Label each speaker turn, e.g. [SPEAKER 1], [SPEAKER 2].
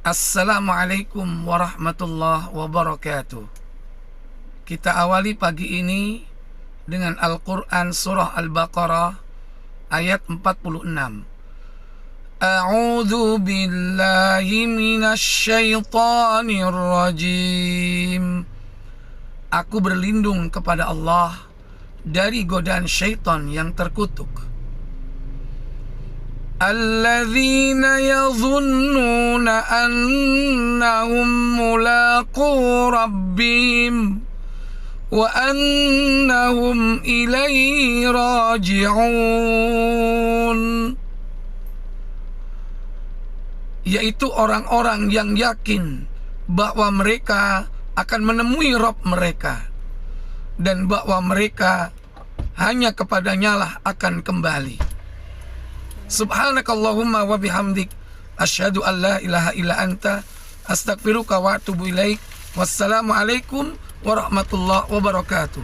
[SPEAKER 1] Assalamualaikum warahmatullahi wabarakatuh. Kita awali pagi ini dengan Al-Quran surah Al-Baqarah ayat 46. A'udzu billahi minasy syaithanir rajim. Aku berlindung kepada Allah dari godaan syaitan yang terkutuk. Alladzina yadhunnuna annahum mulaqu rabbihim wa annahum ilaihi raji'un. Yaitu orang-orang yang yakin bahwa mereka akan menemui Rabb mereka dan bahwa mereka hanya kepadanya lah akan kembali. Subhanakallahumma wa bihamdik asyhadu an la ilaha illa anta astaghfiruka wa atubu ilaik. Wassalamualaikum warahmatullahi wabarakatuh.